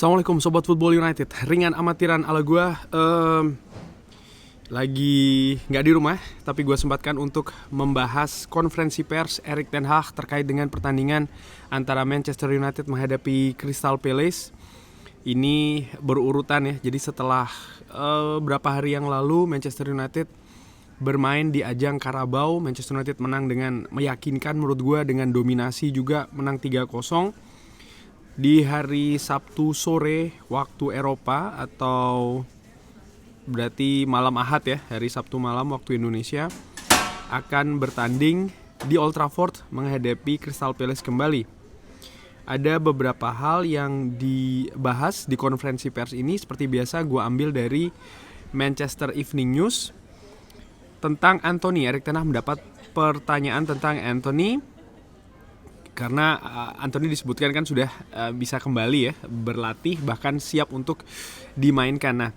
Assalamualaikum Sobat Football United. Ringan amatiran ala gue lagi nggak di rumah, tapi gue sempatkan untuk membahas konferensi pers Erik ten Hag terkait dengan pertandingan antara Manchester United menghadapi Crystal Palace. Ini berurutan ya, jadi setelah berapa hari yang lalu Manchester United bermain di ajang Carabao, Manchester United menang dengan meyakinkan menurut gue, dengan dominasi juga, menang 3-0. Di hari Sabtu sore waktu Eropa, atau berarti malam Ahad ya, hari Sabtu malam waktu Indonesia, akan bertanding di Old Trafford menghadapi Crystal Palace kembali. Ada beberapa hal yang dibahas di konferensi pers ini. Seperti biasa gue ambil dari Manchester Evening News tentang Anthony. Erik ten Hag mendapat pertanyaan tentang Anthony karena Anthony disebutkan kan sudah bisa kembali ya berlatih, bahkan siap untuk dimainkan. Nah,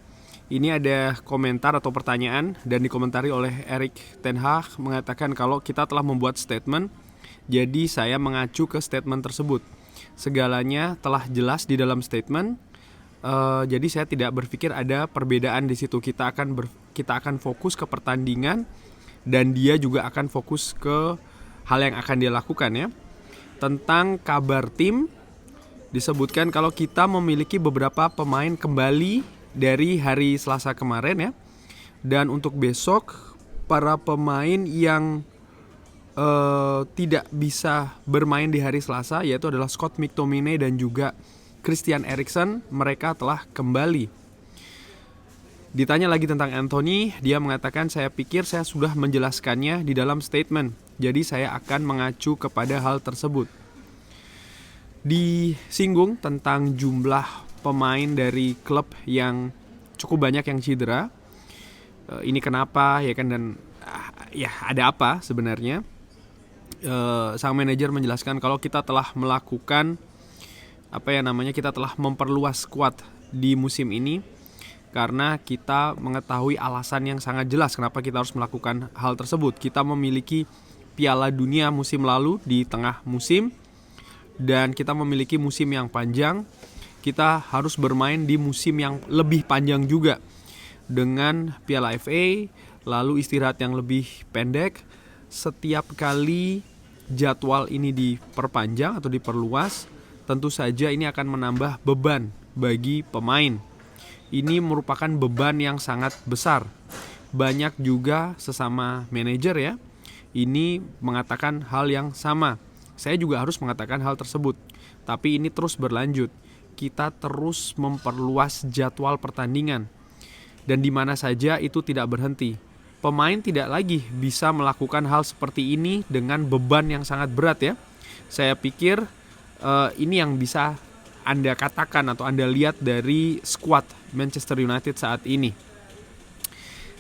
ini ada komentar atau pertanyaan dan dikomentari oleh Erik ten Hag, mengatakan kalau kita telah membuat statement, jadi saya mengacu ke statement tersebut. Segalanya telah jelas di dalam statement, jadi saya tidak berpikir ada perbedaan di situ. Kita akan fokus ke pertandingan dan dia juga akan fokus ke hal yang akan dia lakukan ya. Tentang kabar tim, disebutkan kalau kita memiliki beberapa pemain kembali dari hari Selasa kemarin ya. Dan untuk besok, para pemain yang tidak bisa bermain di hari Selasa, yaitu adalah Scott McTominay dan juga Christian Eriksen, mereka telah kembali. Ditanya lagi tentang Anthony, dia mengatakan, saya pikir saya sudah menjelaskannya di dalam statement, jadi saya akan mengacu kepada hal tersebut. Disinggung tentang jumlah pemain dari klub yang cukup banyak yang cedera. Ini kenapa ya kan, dan ya ada apa sebenarnya. Sang manajer menjelaskan kalau kita telah melakukan kita telah memperluas squad di musim ini karena kita mengetahui alasan yang sangat jelas kenapa kita harus melakukan hal tersebut. Kita memiliki Piala Dunia musim lalu di tengah musim, dan kita memiliki musim yang panjang. Kita harus bermain di musim yang lebih panjang juga, dengan Piala FA, lalu istirahat yang lebih pendek. Setiap kali jadwal ini diperpanjang atau diperluas, tentu saja ini akan menambah beban bagi pemain. Ini merupakan beban yang sangat besar. Banyak juga sesama manajer ya, ini mengatakan hal yang sama. Saya juga harus mengatakan hal tersebut. Tapi ini terus berlanjut. Kita terus memperluas jadwal pertandingan. Dan di mana saja itu tidak berhenti. Pemain tidak lagi bisa melakukan hal seperti ini dengan beban yang sangat berat ya. Saya pikir ini yang bisa Anda katakan atau Anda lihat dari skuad Manchester United saat ini.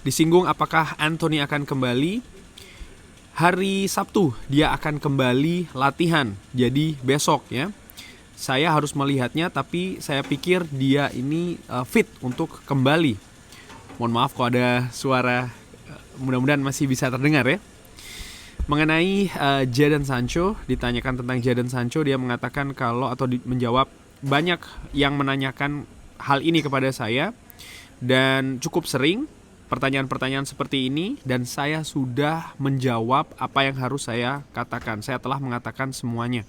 Disinggung apakah Anthony akan kembali. Hari Sabtu dia akan kembali latihan, jadi besok ya. Saya harus melihatnya, tapi saya pikir dia ini fit untuk kembali. Mohon maaf kalau ada suara, mudah-mudahan masih bisa terdengar ya. Mengenai Jadon Sancho, ditanyakan tentang Jadon Sancho, dia mengatakan menjawab, banyak yang menanyakan hal ini kepada saya dan cukup sering pertanyaan-pertanyaan seperti ini, dan saya sudah menjawab apa yang harus saya katakan. Saya telah mengatakan semuanya.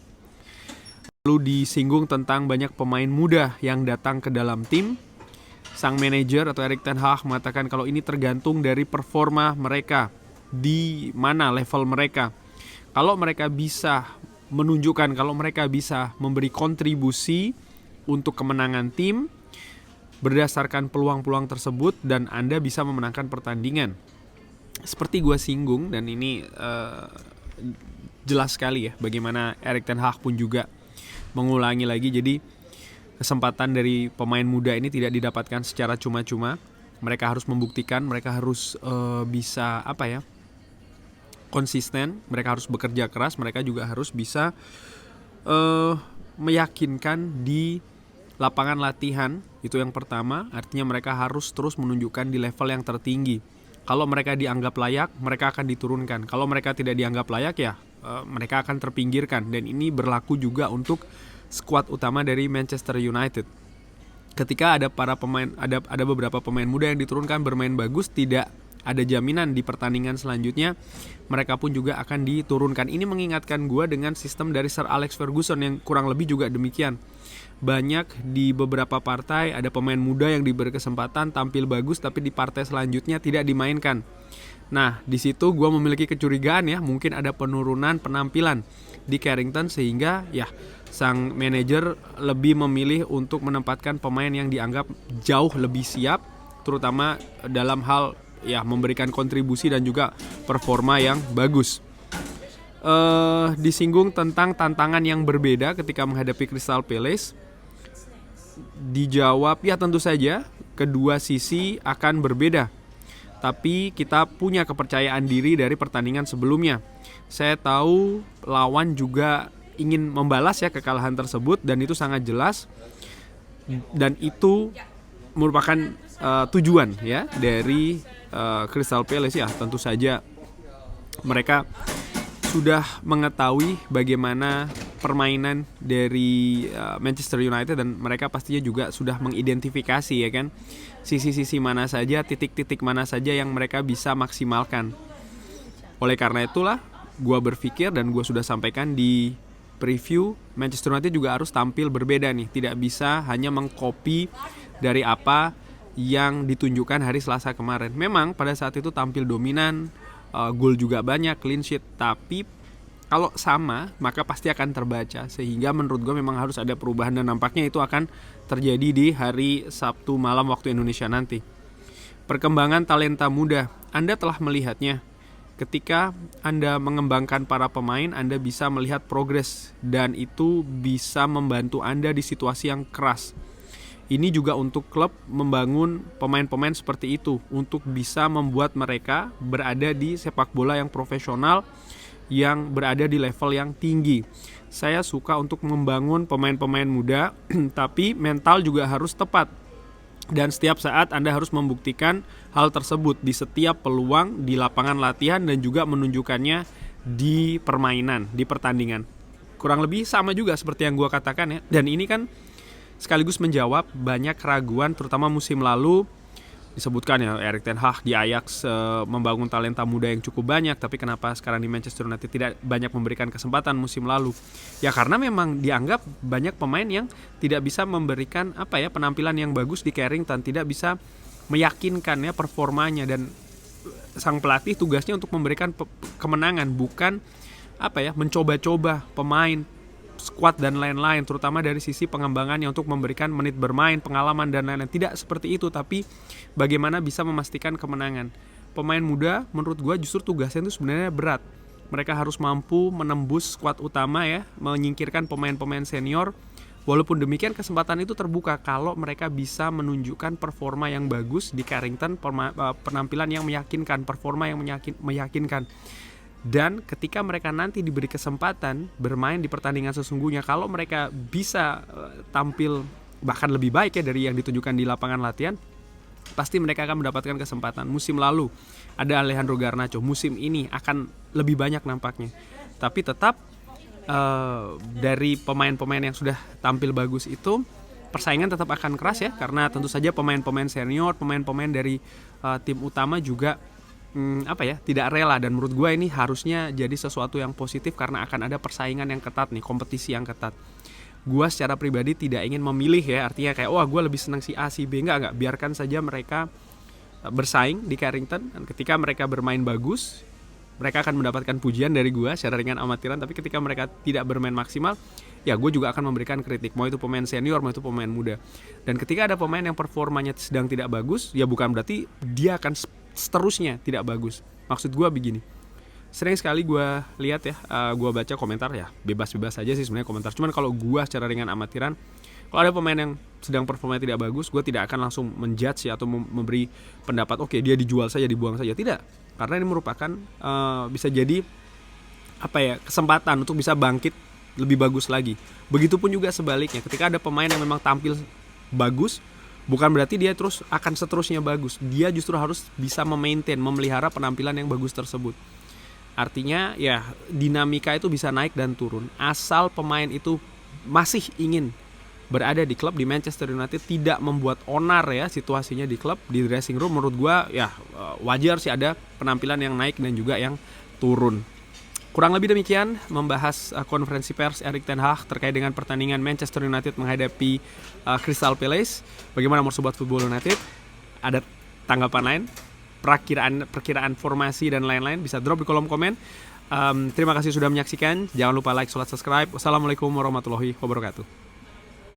Lalu disinggung tentang banyak pemain muda yang datang ke dalam tim. Sang manajer atau Erik ten Hag mengatakan kalau ini tergantung dari performa mereka, di mana level mereka. Kalau mereka bisa menunjukkan, kalau mereka bisa memberi kontribusi untuk kemenangan tim berdasarkan peluang-peluang tersebut, dan Anda bisa memenangkan pertandingan. Seperti gue singgung, dan ini jelas sekali ya bagaimana Erik ten Hag pun juga mengulangi lagi. Jadi kesempatan dari pemain muda ini tidak didapatkan secara cuma-cuma. Mereka harus membuktikan, mereka harus bisa konsisten, mereka harus bekerja keras, mereka juga harus bisa meyakinkan di lapangan latihan. Itu yang pertama, artinya mereka harus terus menunjukkan di level yang tertinggi. Kalau mereka dianggap layak, mereka akan diturunkan. Kalau mereka tidak dianggap layak ya mereka akan terpinggirkan. Dan ini berlaku juga untuk skuad utama dari Manchester United. ketika ada beberapa pemain muda yang diturunkan bermain bagus, tidak ada jaminan di pertandingan selanjutnya mereka pun juga akan diturunkan. Ini mengingatkan gue dengan sistem dari Sir Alex Ferguson yang kurang lebih juga demikian. Banyak di beberapa partai ada pemain muda yang diberi kesempatan tampil bagus, tapi di partai selanjutnya tidak dimainkan. Nah, di situ gue memiliki kecurigaan ya, mungkin ada penurunan penampilan di Carrington sehingga ya sang manajer lebih memilih untuk menempatkan pemain yang dianggap jauh lebih siap, terutama dalam hal ya memberikan kontribusi dan juga performa yang bagus. Disinggung tentang tantangan yang berbeda ketika menghadapi Crystal Palace. Dijawab ya tentu saja kedua sisi akan berbeda, tapi kita punya kepercayaan diri dari pertandingan sebelumnya. Saya tahu lawan juga ingin membalas ya kekalahan tersebut, dan itu sangat jelas, dan itu merupakan tujuan ya dari Crystal Palace ya. Tentu saja mereka sudah mengetahui bagaimana permainan dari Manchester United, dan mereka pastinya juga sudah mengidentifikasi ya kan sisi-sisi mana saja, titik-titik mana saja yang mereka bisa maksimalkan. Oleh karena itulah gue berpikir, dan gue sudah sampaikan di preview, Manchester United juga harus tampil berbeda nih. Tidak bisa hanya mengcopy dari apa yang ditunjukkan hari Selasa kemarin. Memang pada saat itu tampil dominan, gol juga banyak, clean sheet, tapi kalau sama maka pasti akan terbaca, sehingga menurut gue memang harus ada perubahan, dan nampaknya itu akan terjadi di hari Sabtu malam waktu Indonesia nanti. Perkembangan talenta muda, Anda telah melihatnya. Ketika Anda mengembangkan para pemain, Anda bisa melihat progres, dan itu bisa membantu Anda di situasi yang keras. Ini juga untuk klub membangun pemain-pemain seperti itu, untuk bisa membuat mereka berada di sepak bola yang profesional, yang berada di level yang tinggi. Saya suka untuk membangun pemain-pemain muda, tapi mental juga harus tepat. Dan setiap saat Anda harus membuktikan hal tersebut di setiap peluang, di lapangan latihan, dan juga menunjukkannya di permainan, di pertandingan. Kurang lebih sama juga seperti yang gue katakan ya. Dan ini kan sekaligus menjawab banyak keraguan, terutama musim lalu. Disebutkan ya, Erik ten Hag di Ajax membangun talenta muda yang cukup banyak, tapi kenapa sekarang di Manchester United tidak banyak memberikan kesempatan musim lalu? Ya karena memang dianggap banyak pemain yang tidak bisa memberikan penampilan yang bagus di Carrington, tidak bisa meyakinkan ya performanya, dan sang pelatih tugasnya untuk memberikan kemenangan, bukan mencoba-coba pemain, squad dan lain-lain, terutama dari sisi pengembangannya untuk memberikan menit bermain, pengalaman dan lain-lain. Tidak seperti itu, tapi bagaimana bisa memastikan kemenangan. Pemain muda menurut gue justru tugasnya itu sebenarnya berat. Mereka harus mampu menembus squad utama ya, menyingkirkan pemain-pemain senior. Walaupun demikian kesempatan itu terbuka kalau mereka bisa menunjukkan performa yang bagus di Carrington, penampilan yang meyakinkan, performa yang meyakinkan. Dan ketika mereka nanti diberi kesempatan bermain di pertandingan sesungguhnya, kalau mereka bisa tampil bahkan lebih baik ya dari yang ditunjukkan di lapangan latihan, pasti mereka akan mendapatkan kesempatan. Musim lalu ada Alejandro Garnacho, musim ini akan lebih banyak nampaknya. Tapi tetap dari pemain-pemain yang sudah tampil bagus itu, persaingan tetap akan keras ya, karena tentu saja pemain-pemain senior, pemain-pemain dari tim utama juga tidak rela. Dan menurut gue ini harusnya jadi sesuatu yang positif, karena akan ada persaingan yang ketat nih, kompetisi yang ketat. Gue secara pribadi tidak ingin memilih ya, artinya kayak gue lebih senang si A, si B, enggak, biarkan saja mereka bersaing di Carrington, dan ketika mereka bermain bagus, mereka akan mendapatkan pujian dari gue secara ringan amatiran. Tapi ketika mereka tidak bermain maksimal, ya gue juga akan memberikan kritik, mau itu pemain senior, mau itu pemain muda. Dan ketika ada pemain yang performanya sedang tidak bagus, ya bukan berarti dia akan seterusnya tidak bagus. Maksud gue begini, sering sekali gue lihat ya, gue baca komentar ya, bebas-bebas aja sih sebenarnya komentar. Cuman kalau gue secara ringan amatiran, kalau ada pemain yang sedang performanya tidak bagus, gue tidak akan langsung menjudge atau memberi pendapat oke, dia dijual saja, dibuang saja. Tidak, karena ini merupakan bisa jadi kesempatan untuk bisa bangkit lebih bagus lagi. Begitupun juga sebaliknya, ketika ada pemain yang memang tampil bagus, bukan berarti dia terus akan seterusnya bagus. Dia justru harus bisa memaintain, memelihara penampilan yang bagus tersebut. Artinya ya dinamika itu bisa naik dan turun, asal pemain itu masih ingin berada di klub di Manchester United tidak membuat onar ya situasinya di klub, di dressing room. Menurut gue ya wajar sih ada penampilan yang naik dan juga yang turun. Kurang lebih demikian membahas konferensi pers Erik ten Hag terkait dengan pertandingan Manchester United menghadapi Crystal Palace. Bagaimana menurut Sobat Football United? Ada tanggapan lain? Perkiraan formasi dan lain-lain bisa drop di kolom komen. Terima kasih sudah menyaksikan. Jangan lupa like, subscribe. Wassalamualaikum warahmatullahi wabarakatuh.